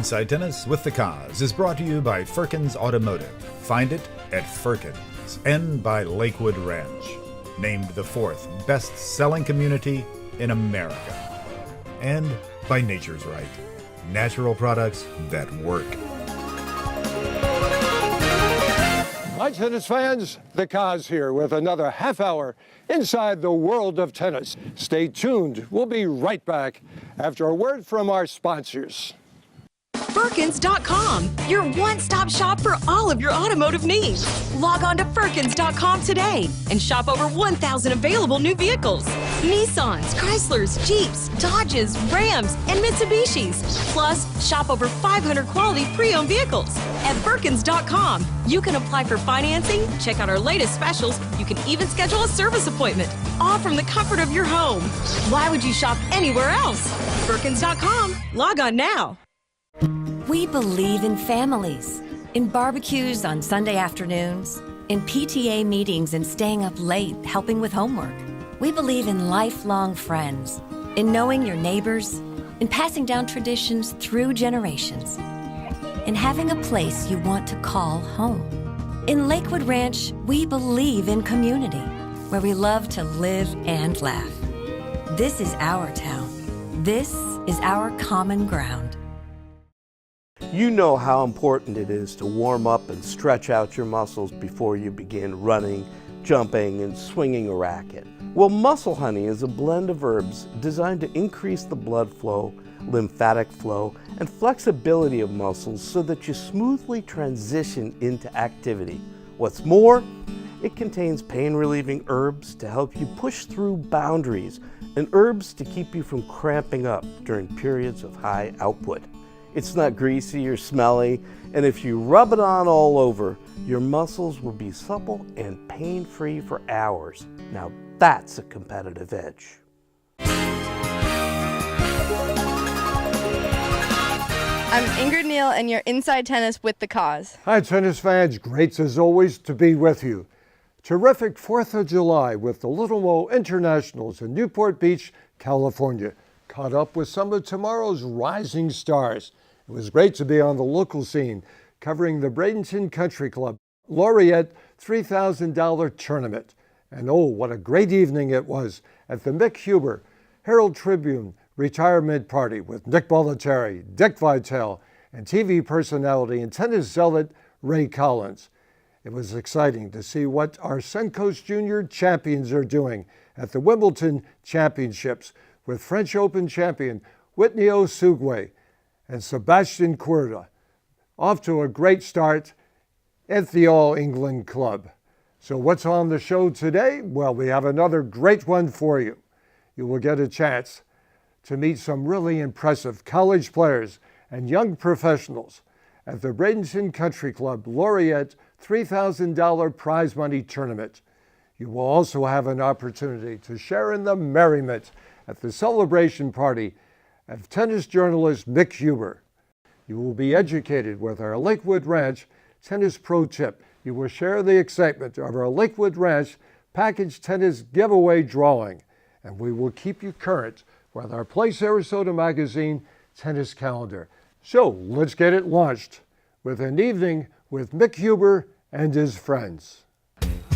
Inside Tennis with the Cause is brought to you by Firkins Automotive. Find it at Firkins. And by Lakewood Ranch, named the 4th best-selling community in America. And by Nature's Right, natural products that work. Hi, tennis fans. The Cause here with another half hour inside the world of tennis. Stay tuned. We'll be right back after a word from our sponsors. Firkins.com, your one-stop shop for all of your automotive needs. Log on to Firkins.com today and shop over 1,000 available new vehicles. Nissans, Chryslers, Jeeps, Dodges, Rams, and Mitsubishis. Plus, shop over 500 quality pre-owned vehicles. At Firkins.com, you can apply for financing, check out our latest specials. You can even schedule a service appointment, all from the comfort of your home. Why would you shop anywhere else? Firkins.com. Log on now. We believe in families, in barbecues on Sunday afternoons, in PTA meetings and staying up late helping with homework. We believe in lifelong friends, in knowing your neighbors, in passing down traditions through generations, in having a place you want to call home. In Lakewood Ranch, we believe in community, where we love to live and laugh. This is our town. This is our common ground. You know how important it is to warm up and stretch out your muscles before you begin running, jumping, and swinging a racket. Well, Muscle Honey is a blend of herbs designed to increase the blood flow, lymphatic flow, and flexibility of muscles so that you smoothly transition into activity. What's more, it contains pain-relieving herbs to help you push through boundaries and herbs to keep you from cramping up during periods of high output. It's not greasy or smelly, and if you rub it on all over, your muscles will be supple and pain-free for hours. Now that's a competitive edge. I'm Ingrid Neal, and you're Inside Tennis with the Cause. Hi, tennis fans. Great as always to be with you. Terrific 4th of July with the Little Mo Internationals in Newport Beach, California. Caught up with some of tomorrow's rising stars. It was great to be on the local scene, covering the Bradenton Country Club Laureate $3,000 tournament. And oh, what a great evening it was at the Mick Huber Herald Tribune retirement party with Nick Bollettieri, Dick Vitale, and TV personality and tennis zealot Ray Collins. It was exciting to see what our Suncoast Junior champions are doing at the Wimbledon Championships with French Open champion Whitney Osugwe and Sebastian Corda, off to a great start at the All England Club. So what's on the show today? Well, we have another great one for you. You will get a chance to meet some really impressive college players and young professionals at the Bradenton Country Club Laureate $3,000 prize money tournament. You will also have an opportunity to share in the merriment at the celebration party of tennis journalist Mick Huber. You will be educated with our Lakewood Ranch Tennis Pro Tip. You will share the excitement of our Lakewood Ranch Package Tennis Giveaway drawing, and we will keep you current with our Play Sarasota Magazine tennis calendar. So let's get it launched with an evening with Mick Huber and his friends.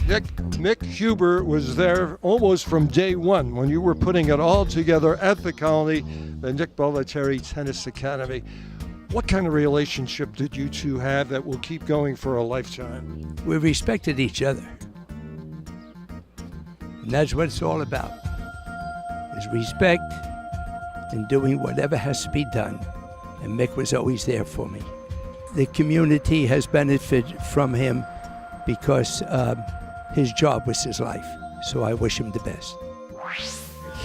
Mick Huber was there almost from day one when you were putting it all together at the Colony, the Nick Bollettieri Tennis Academy. What kind of relationship did you two have that will keep going for a lifetime? We respected each other. And that's what it's all about, is respect and doing whatever has to be done. And Mick was always there for me. The community has benefited from him because his job was his life. So I wish him the best.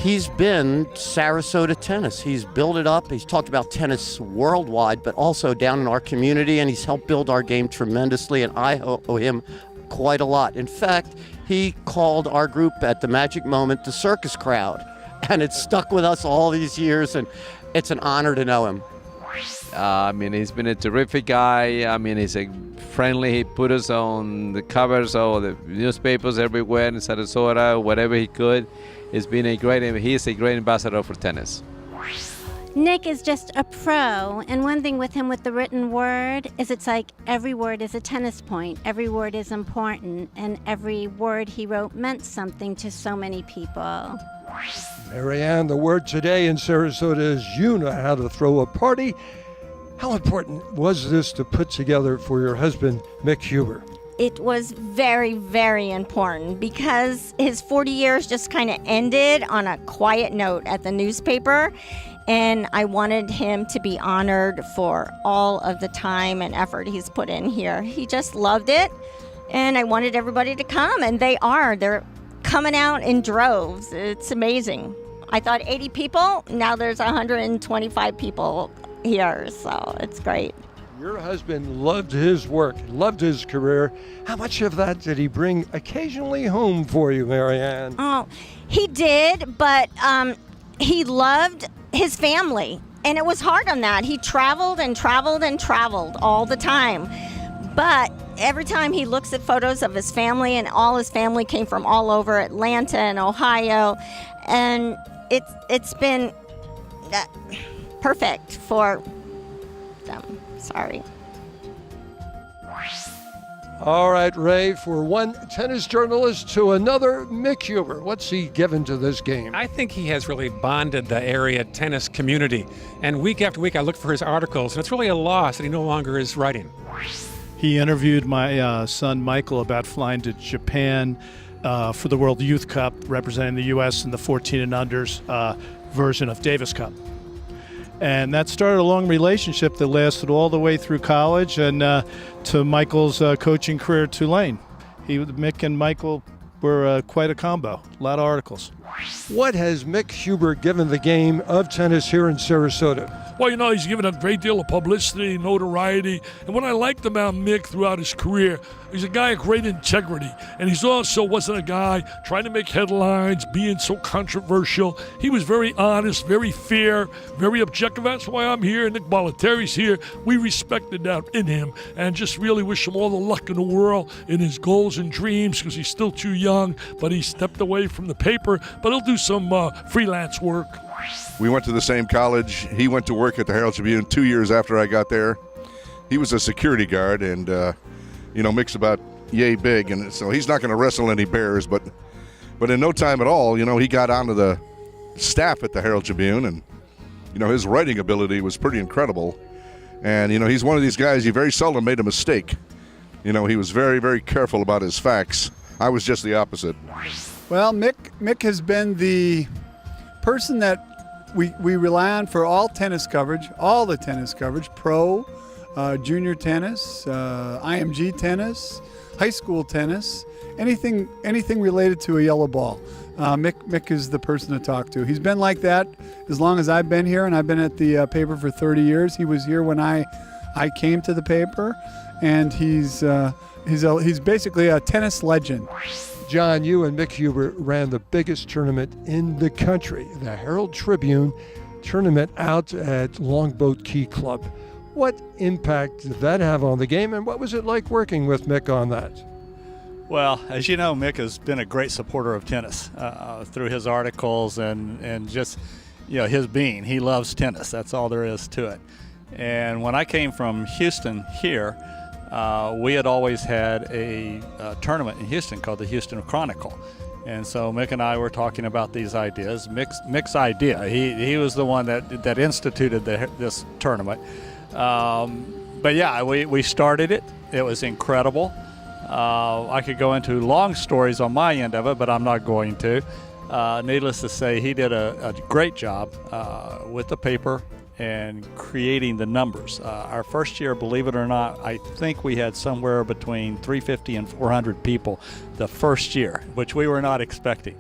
He's been Sarasota tennis. He's built it up. He's talked about tennis worldwide, but also down in our community, and he's helped build our game tremendously, and I owe him quite a lot. In fact, he called our group at the Magic Moment the Circus Crowd, and it's stuck with us all these years, and it's an honor to know him. He's been a terrific guy. He's a friendly. He put us on the covers of the newspapers everywhere in Sarasota, whatever he could. He's been a great, he is a great ambassador for tennis. Nick is just a pro, and one thing with him with the written word is it's like every word is a tennis point. Every word is important, and every word he wrote meant something to so many people. Marianne, the word today in Sarasota is you know how to throw a party. How important was this to put together for your husband, Mick Huber? It was very, very important because his 40 years just kind of ended on a quiet note at the newspaper. And I wanted him to be honored for all of the time and effort he's put in here. He just loved it, and I wanted everybody to come, and they are. They're coming out in droves. It's amazing. I thought 80 people, now there's 125 people here, so it's great. Your husband loved his work, loved his career. How much of that did he bring occasionally home for you, Marianne? Oh, he did, but he loved his family, and it was hard on that. He traveled and traveled and traveled all the time, but every time he looks at photos of his family, and all his family came from all over Atlanta and Ohio, and it's been perfect for them. Sorry. All right, Ray, for one tennis journalist to another, Mick Huber, what's he given to this game? I think he has really bonded the area tennis community. And week after week, I look for his articles, and it's really a loss that he no longer is writing. He interviewed my son, Michael, about flying to Japan for the World Youth Cup, representing the U.S. in the 14 and unders version of Davis Cup. And that started a long relationship that lasted all the way through college and to Michael's coaching career at Tulane. Mick and Michael were quite a combo. A lot of articles. What has Mick Huber given the game of tennis here in Sarasota? Well, you know, he's given a great deal of publicity, notoriety. And what I liked about Mick throughout his career, he's a guy of great integrity. And he's also wasn't a guy trying to make headlines, being so controversial. He was very honest, very fair, very objective. That's why I'm here. Nick Bollettieri's here. We respected that in him and just really wish him all the luck in the world in his goals and dreams because he's still too young, but he stepped away from the paper. But he'll do some freelance work. We went to the same college. He went to work at the Herald Tribune 2 years after I got there. He was a security guard, and, Mick's about yay big, and so he's not going to wrestle any bears, but in no time at all, he got onto the staff at the Herald Tribune, and, his writing ability was pretty incredible. And, he's one of these guys, he very seldom made a mistake. He was very, very careful about his facts. I was just the opposite. Well, Mick has been the person that we rely on for all tennis coverage, all the tennis coverage, pro, junior tennis, IMG tennis, high school tennis, anything related to a yellow ball. Mick is the person to talk to. He's been like that as long as I've been here, and I've been at the paper for 30 years. He was here when I came to the paper, and he's basically a tennis legend. John, you and Mick Huber ran the biggest tournament in the country, the Herald Tribune tournament out at Longboat Key Club. What impact did that have on the game, and what was it like working with Mick on that? Well, as you know, Mick has been a great supporter of tennis through his articles and just his being. He loves tennis. That's all there is to it. And when I came from Houston here, we had always had a tournament in Houston called the Houston Chronicle. And so Mick and I were talking about these ideas. Mick's idea. He was the one that instituted this tournament. But yeah, we started it. It was incredible. I could go into long stories on my end of it, but I'm not going to. Needless to say, he did a great job with the paper and creating the numbers. Our first year, believe it or not, I think we had somewhere between 350 and 400 people the first year, which we were not expecting.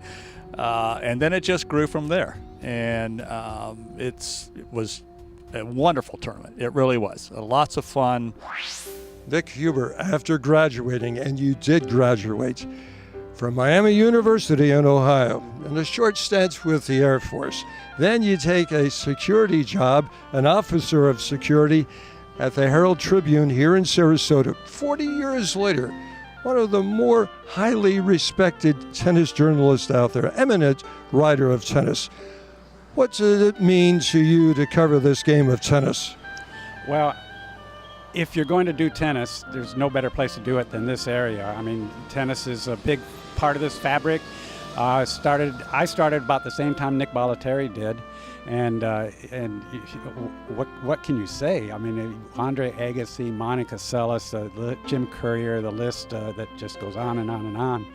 And then it just grew from there. And it was a wonderful tournament. It really was. Lots of fun. Mick Huber, after graduating, and you did graduate from Miami University in Ohio, and a short stint with the Air Force. Then you take a security job, an officer of security at the Herald Tribune here in Sarasota. 40 years later, one of the more highly respected tennis journalists out there, eminent writer of tennis. What does it mean to you to cover this game of tennis? Well, if you're going to do tennis, there's no better place to do it than this area. I mean, tennis is a big part of this fabric. I started about the same time Nick Bollettieri did, and what can you say? I mean, Andre Agassi, Monica Seles, Jim Courier, the list that just goes on and on and on.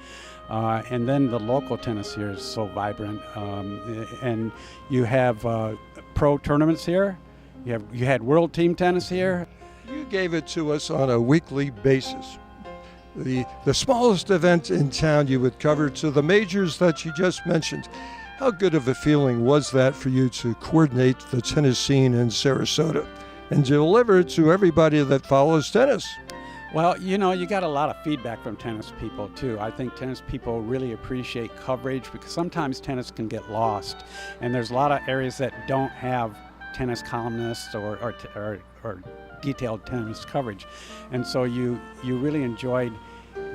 And then the local tennis here is so vibrant, and you have pro tournaments here. You had world team tennis here. You gave it to us on a weekly basis. The smallest event in town you would cover to the majors that you just mentioned. How good of a feeling was that for you to coordinate the tennis scene in Sarasota and deliver it to everybody that follows tennis? Well, you know, you got a lot of feedback from tennis people too. I think tennis people really appreciate coverage because sometimes tennis can get lost, and there's a lot of areas that don't have tennis columnists or detailed tennis coverage, and so you really enjoyed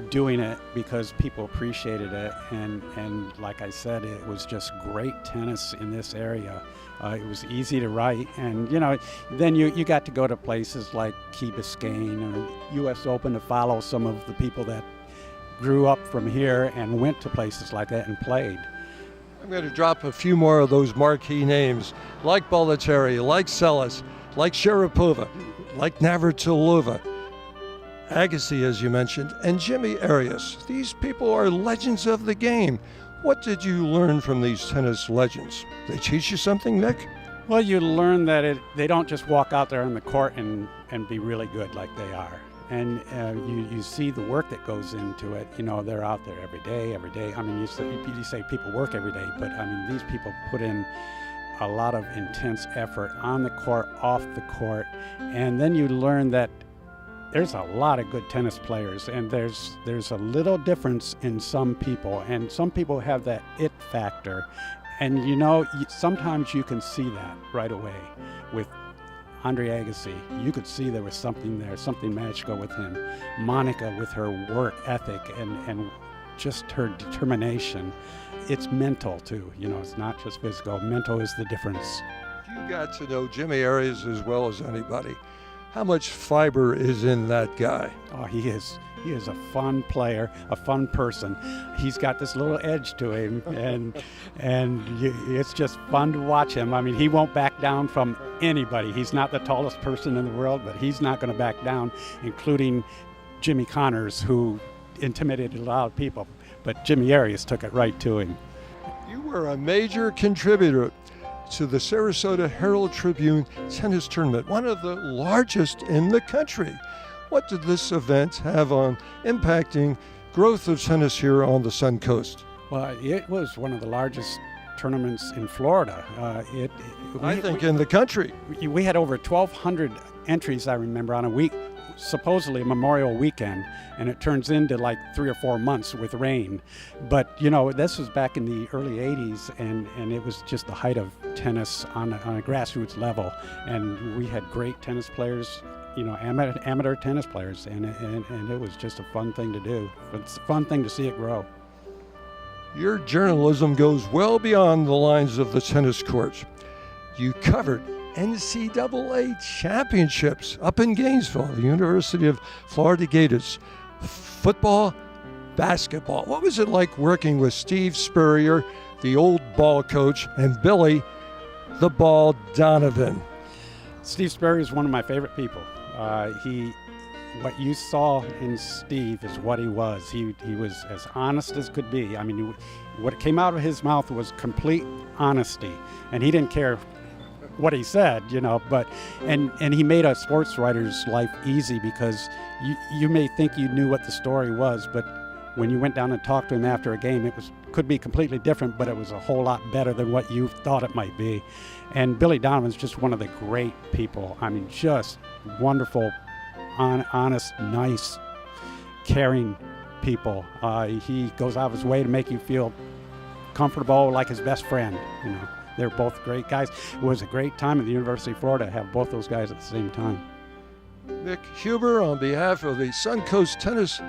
doing it because people appreciated it, and like I said, it was just great tennis in this area. It was easy to write, and you know, then you got to go to places like Key Biscayne or U.S. Open to follow some of the people that grew up from here and went to places like that and played. I'm going to drop a few more of those marquee names, like Bollettieri, like Seles, like Sharapova, like Navratilova, Agassi, as you mentioned, and Jimmy Arias. These people are legends of the game. What did you learn from these tennis legends? They teach you something, Nick? Well, you learn that they don't just walk out there on the court and be really good like they are. And you see the work that goes into it. You know, they're out there every day. I mean, you say people work every day, but I mean, these people put in a lot of intense effort on the court, off the court. And then you learn that there's a lot of good tennis players, and there's a little difference in some people, and some people have that it factor. And you know, sometimes you can see that right away. With Andre Agassi, you could see there was something there, something magical with him. Monica with her work ethic and just her determination. It's mental too, you know, it's not just physical. Mental is the difference. You got to know Jimmy Arias as well as anybody. How much fiber is in that guy? Oh, he is a fun player, a fun person. He's got this little edge to him, and it's just fun to watch him. I mean, he won't back down from anybody. He's not the tallest person in the world, but he's not going to back down, including Jimmy Connors, who intimidated a lot of people. But Jimmy Arias took it right to him. You were a major contributor to the Sarasota Herald Tribune tennis tournament, one of the largest in the country. What did this event have on impacting growth of tennis here on the Sun Coast? Well, it was one of the largest tournaments in Florida. I think in the country. We had over 1,200 entries, I remember, on a week, supposedly Memorial Weekend, and it turns into like 3 or 4 months with rain. But you know, this was back in the early 80s, and it was just the height of tennis on a grassroots level, and we had great tennis players, you know, amateur tennis players, and it was just a fun thing to do. It's a fun thing to see it grow. Your journalism goes well beyond the lines of the tennis courts. You covered NCAA championships up in Gainesville, the University of Florida Gators, football, basketball. What was it like working with Steve Spurrier, the old ball coach, and Billy, the ball Donovan? Steve Spurrier is one of my favorite people. What you saw in Steve is what he was. He was as honest as could be. I mean, what came out of his mouth was complete honesty, and he didn't care what he said, you know, but and he made a sports writer's life easy, because you may think you knew what the story was, but when you went down and talked to him after a game, could be completely different, but it was a whole lot better than what you thought it might be. And Billy Donovan's just one of the great people. I mean, just wonderful, honest, nice, caring people. He goes out of his way to make you feel comfortable, like his best friend, you know. They're both great guys. It was a great time at the University of Florida to have both those guys at the same time. Nick Huber, on behalf of the Suncoast tennis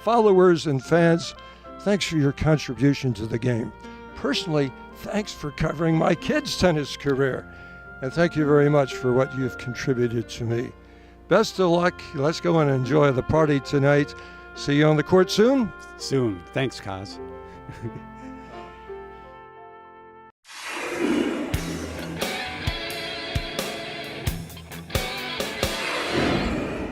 followers and fans, thanks for your contribution to the game. personally, thanks for covering my kids' tennis career. And thank you very much for what you've contributed to me. Best of luck. Let's go and enjoy the party tonight. See you on the court soon? Soon. Thanks, Kaz.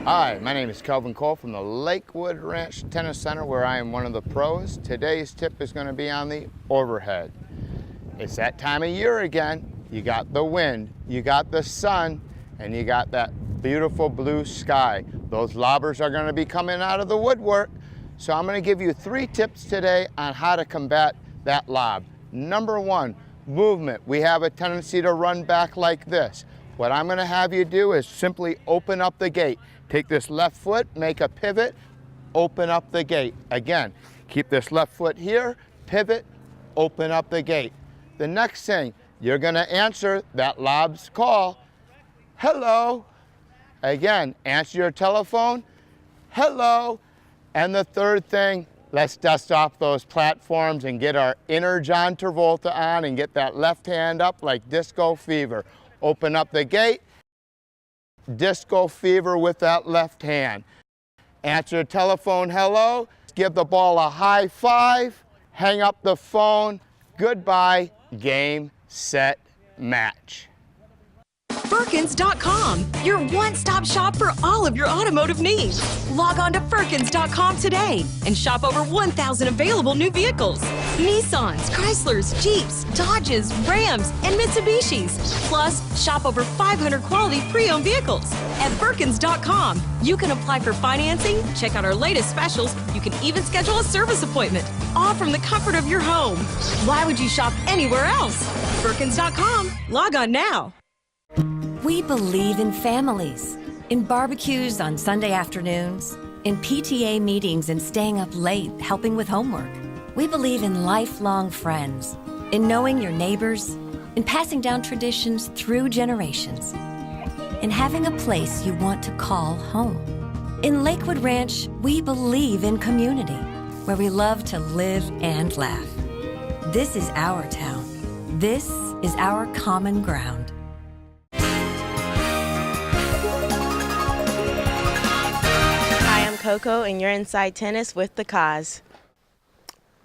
Hi, my name is Kelvin Cole from the Lakewood Ranch Tennis Center, where I am one of the pros. Today's tip is going to be on the overhead. It's that time of year again. You got the wind, you got the sun, and you got that beautiful blue sky. Those lobbers are going to be coming out of the woodwork. So I'm going to give you 3 tips today on how to combat that lob. Number 1, movement. We have a tendency to run back like this. What I'm going to have you do is simply open up the gate. Take this left foot, make a pivot, open up the gate. Again, keep this left foot here, pivot, open up the gate. The next thing, you're going to answer that lob's call. Hello. Again, answer your telephone. Hello. And the third thing, let's dust off those platforms and get our inner John Travolta on and get that left hand up like disco fever. Open up the gate. Disco fever with that left hand. Answer the telephone, hello. Give the ball a high five. Hang up the phone. Goodbye. Game, set, match. Firkins.com, your one-stop shop for all of your automotive needs. Log on to Firkins.com today and shop over 1,000 available new vehicles. Nissans, Chryslers, Jeeps, Dodges, Rams, and Mitsubishis. Plus, shop over 500 quality pre-owned vehicles. At Firkins.com, you can apply for financing, check out our latest specials, you can even schedule a service appointment, all from the comfort of your home. Why would you shop anywhere else? Firkins.com, log on now. We believe in families, in barbecues on Sunday afternoons, in PTA meetings and staying up late helping with homework. We believe in lifelong friends, in knowing your neighbors, in passing down traditions through generations, in having a place you want to call home. In Lakewood Ranch, we believe in community, where we love to live and laugh. This is our town. This is our common ground. Coco, and you're inside tennis with the Cause.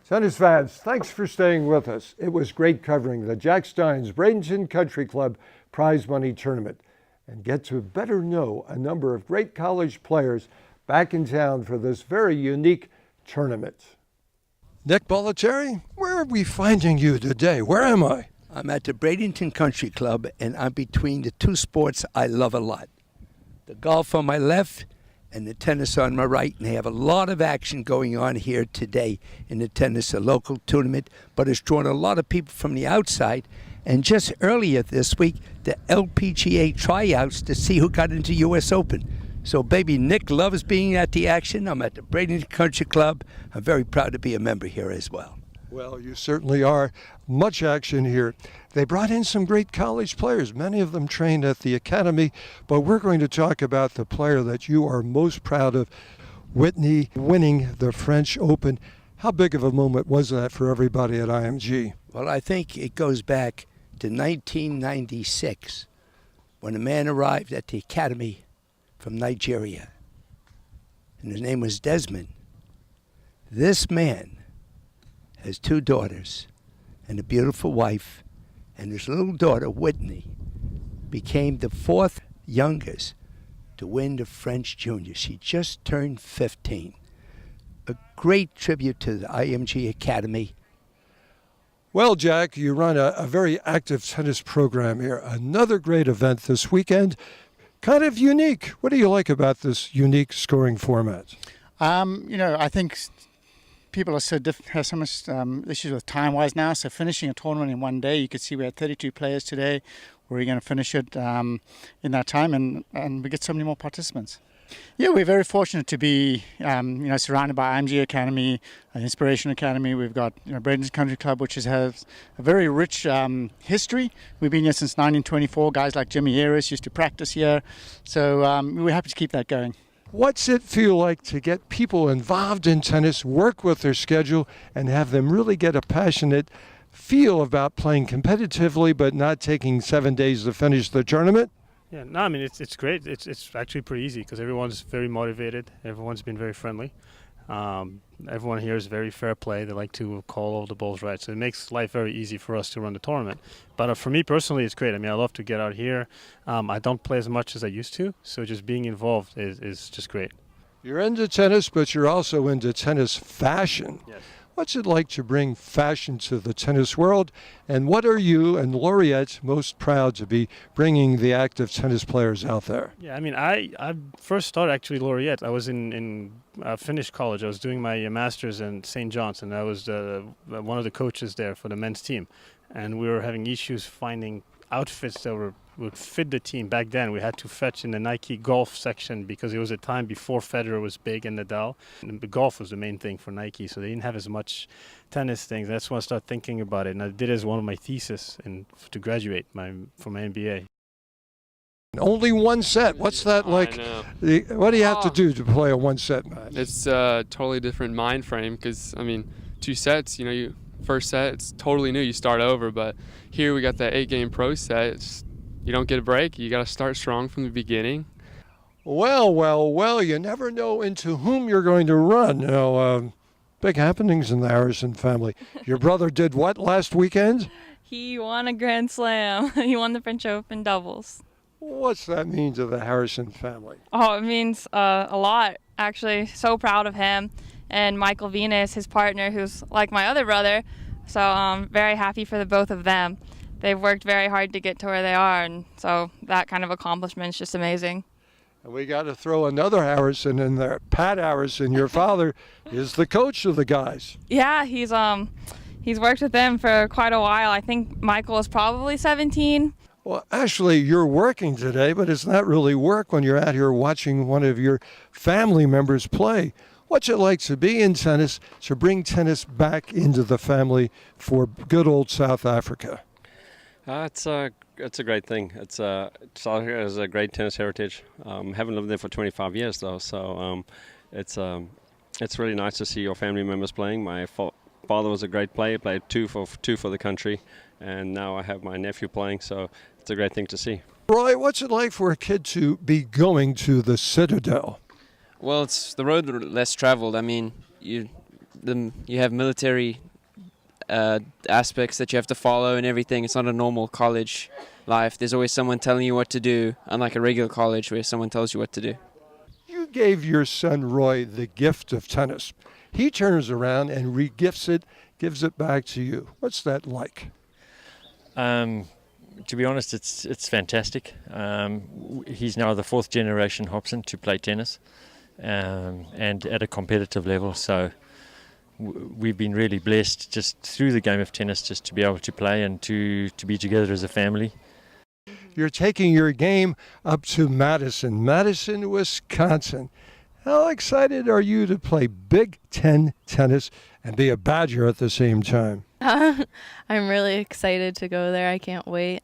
Tennis fans, thanks for staying with us. It was great covering the Jack Steins Bradenton Country Club prize money tournament and get to better know a number of great college players back in town for this very unique tournament. Nick Bollettieri, where are we finding you today? Where am I? I'm at the Bradenton Country Club, and I'm between the 2 sports I love a lot. The golf on my left and the tennis on my right, and they have a lot of action going on here today in the tennis, a local tournament, but it's drawn a lot of people from the outside. And just earlier this week, the LPGA tryouts to see who got into U.S. Open. So baby Nick loves being at the action. I'm at the Bradenton Country Club. I'm very proud to be a member here as well. Well, you certainly are. Much action here. They brought in some great college players, many of them trained at the academy, but we're going to talk about the player that you are most proud of, Whitney winning the French Open. How big of a moment was that for everybody at IMG? Well, I think it goes back to 1996 when a man arrived at the academy from Nigeria, and his name was Desmond. This man has 2 daughters and a beautiful wife, and his little daughter, Whitney, became the 4th youngest to win the French Junior. She just turned 15. A great tribute to the IMG Academy. Well, Jack, you run a very active tennis program here. Another great event this weekend, kind of unique. What do you like about this unique scoring format? I think people are have so much issues with time-wise now. So finishing a tournament in one day, you could see we had 32 players today. We're going to finish it in that time, and we get so many more participants. Yeah, we're very fortunate to be, surrounded by IMG Academy, Inspiration Academy. We've got, Bradenton Country Club, which has a very rich history. We've been here since 1924. Guys like Jimmy Ayres used to practice here. So we're happy to keep that going. What's it feel like to get people involved in tennis, work with their schedule, and have them really get a passionate feel about playing competitively but not taking 7 days to finish the tournament? Yeah, no, I mean it's great. It's actually pretty easy because everyone's very motivated. Everyone's been very friendly. Everyone here is very fair play. They like to call all the balls right, so it makes life very easy for us to run the tournament. But for me personally, it's great. I mean, I love to get out here. I don't play as much as I used to, so just being involved is just great. You're into tennis, but you're also into tennis fashion. Yes. What's it like to bring fashion to the tennis world? And what are you and Laureate most proud to be bringing the active tennis players out there? Yeah, I mean, I first started actually Laureate. I was in finished college. I was doing my master's in St. John's, and I was one of the coaches there for the men's team. And we were having issues finding outfits that would fit the team. Back then, we had to fetch in the Nike golf section because it was a time before Federer was big and Nadal. And the golf was the main thing for Nike, so they didn't have as much tennis things. That's when I started thinking about it, and I did it as one of my thesis to graduate from my MBA. Only one set. What's that like? What do you have to do to play a one-set match? It's a totally different mind frame because, I mean, 2 sets, first set, it's totally new. You start over, but here we got that 8-game pro set. You don't get a break. You got to start strong from the beginning. Well, you never know into whom you're going to run. Big happenings in the Harrison family. Your brother did what last weekend? He won a Grand Slam. He won the French Open doubles. What's that mean to the Harrison family? Oh, it means a lot, actually. So proud of him. And Michael Venus, his partner, who's like my other brother. So I'm very happy for the both of them. They've worked very hard to get to where they are, and so that kind of accomplishment is just amazing. And we got to throw another Harrison in there. Pat Harrison, your father, is the coach of the guys. Yeah, he's worked with them for quite a while. I think Michael is probably 17. Well, actually, you're working today, but it's not really work when you're out here watching one of your family members play. What's it like to be in tennis, to bring tennis back into the family for good old South Africa? It's a great thing. South Africa has a great tennis heritage. Haven't lived there for 25 years though, so it's really nice to see your family members playing. My father was a great player, played two for the country, and now I have my nephew playing. So it's a great thing to see. Roy, what's it like for a kid to be going to the Citadel? Well, it's the road less traveled. I mean, you have military aspects that you have to follow and everything. It's not a normal college life. There's always someone telling you what to do, unlike a regular college where someone tells you what to do. You gave your son Roy the gift of tennis. He turns around and re-gifts it, gives it back to you. What's that like? To be honest, it's fantastic. He's now the 4th generation Hobson to play tennis, and at a competitive level. So we've been really blessed just through the game of tennis just to be able to play and to be together as a family. You're taking your game up to Madison, Wisconsin. How excited are you to play Big Ten tennis and be a Badger at the same time? I'm really excited to go there. I can't wait.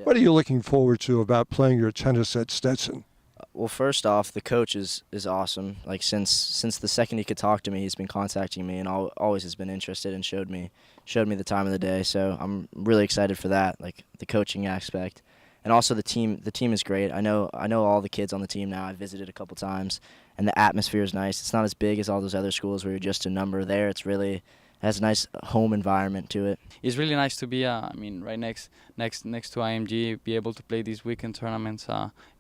What are you looking forward to about playing your tennis at Stetson? Well, first off, the coach is awesome. Like since the second he could talk to me, he's been contacting me and always has been interested and showed me the time of the day. So I'm really excited for that, like the coaching aspect, and also the team. The team is great. I know all the kids on the team now. I've visited a couple times, and the atmosphere is nice. It's not as big as all those other schools where you're just a number. There, it's really has a nice home environment to it. It's really nice to be, right next to IMG, be able to play these weekend tournaments.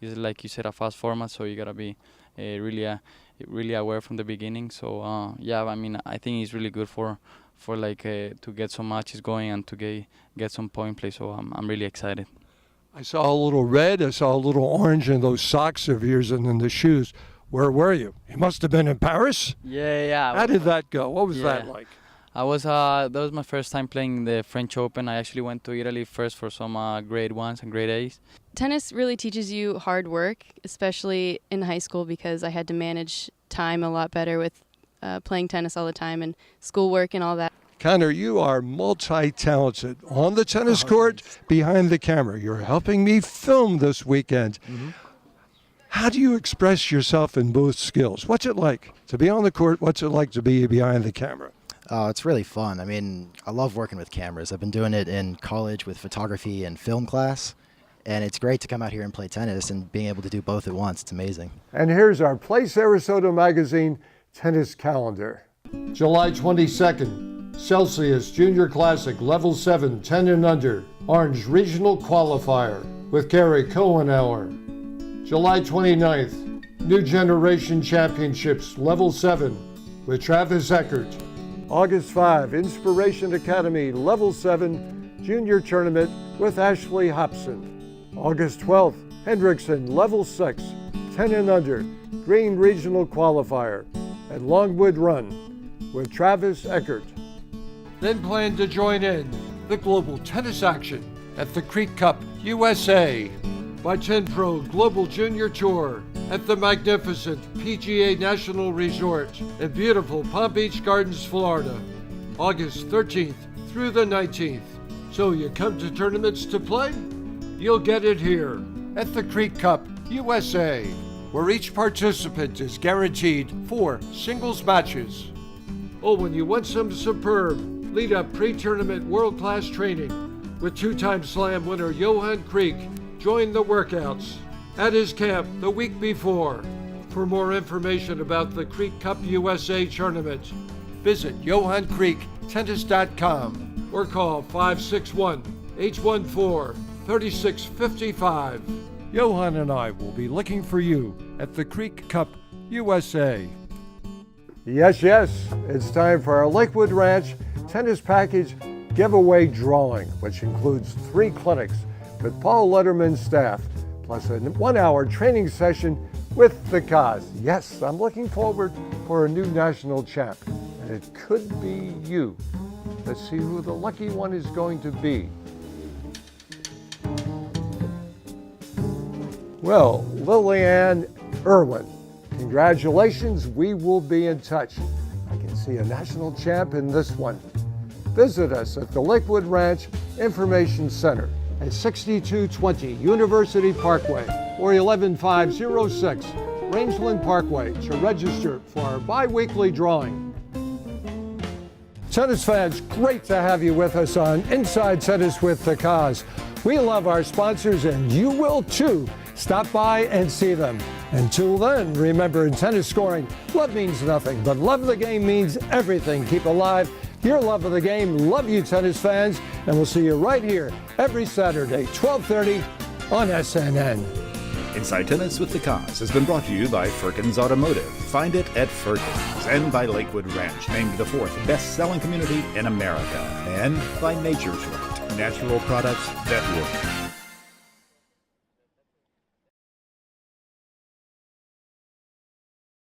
It's like you said, a fast format, so you gotta be really aware from the beginning. So I think it's really good for to get some matches going and to get some point play. So I'm really excited. I saw a little red, I saw a little orange in those socks of yours and in the shoes. Where were you? You must have been in Paris? Yeah. How did that go? What was that like? I was that was my first time playing the French Open. I actually went to Italy first for some grade 1s and grade A's. Tennis really teaches you hard work, especially in high school, because I had to manage time a lot better with playing tennis all the time and schoolwork and all that. Connor, you are multi-talented on the tennis court, behind the camera. You're helping me film this weekend. Mm-hmm. How do you express yourself in both skills? What's it like to be on the court? What's it like to be behind the camera? Oh, it's really fun. I mean, I love working with cameras. I've been doing it in college with photography and film class, and it's great to come out here and play tennis and being able to do both at once. It's amazing. And here's our Play Sarasota Magazine tennis calendar. July 22nd, Celsius Junior Classic Level 7 10 and under Orange Regional Qualifier with Gary Cohenauer. July 29th, New Generation Championships Level 7 with Travis Eckert. August 5, Inspiration Academy Level 7 Junior Tournament with Ashley Hobson. August 12th, Hendrickson Level 6 10 and under Green Regional Qualifier at Longwood Run with Travis Eckert. Then plan to join in the global tennis action at the Creek Cup USA by 10 Pro Global Junior Tour at the magnificent PGA National Resort in beautiful Palm Beach Gardens, Florida, August 13th through the 19th. So you come to tournaments to play? You'll get it here at the Creek Cup USA, where each participant is guaranteed 4 singles matches. Oh, when you want some superb lead-up pre-tournament world-class training with 2-time slam winner Johan Kriek, join the workouts at his camp the week before. For more information about the Creek Cup USA tournament, visit johankriektennis.com or call 561-814-3655. Johan and I will be looking for you at the Creek Cup USA. Yes, it's time for our Lakewood Ranch Tennis Package giveaway drawing, which includes 3 clinics with Paul Letterman's staff, plus a 1-hour training session with the Cos. Yes, I'm looking forward for a new national champ, and it could be you. Let's see who the lucky one is going to be. Well, Lillian Irwin, congratulations, we will be in touch. I can see a national champ in this one. Visit us at the Lakewood Ranch Information Center at 6220 University Parkway or 11506 Rangeland Parkway to register for our bi-weekly drawing. Tennis fans, great to have you with us on Inside Tennis with the Cos. We love our sponsors and you will too. Stop by and see them. Until then, remember in tennis scoring, love means nothing, but love of the game means everything. Keep alive your love of the game. Love you, tennis fans, and we'll see you right here every Saturday, 12:30 on SNN. Inside Tennis with the Cos has been brought to you by Firkins Automotive. Find it at Firkins. And by Lakewood Ranch, named the 4th best-selling community in America. And by Nature's Right, natural products that work.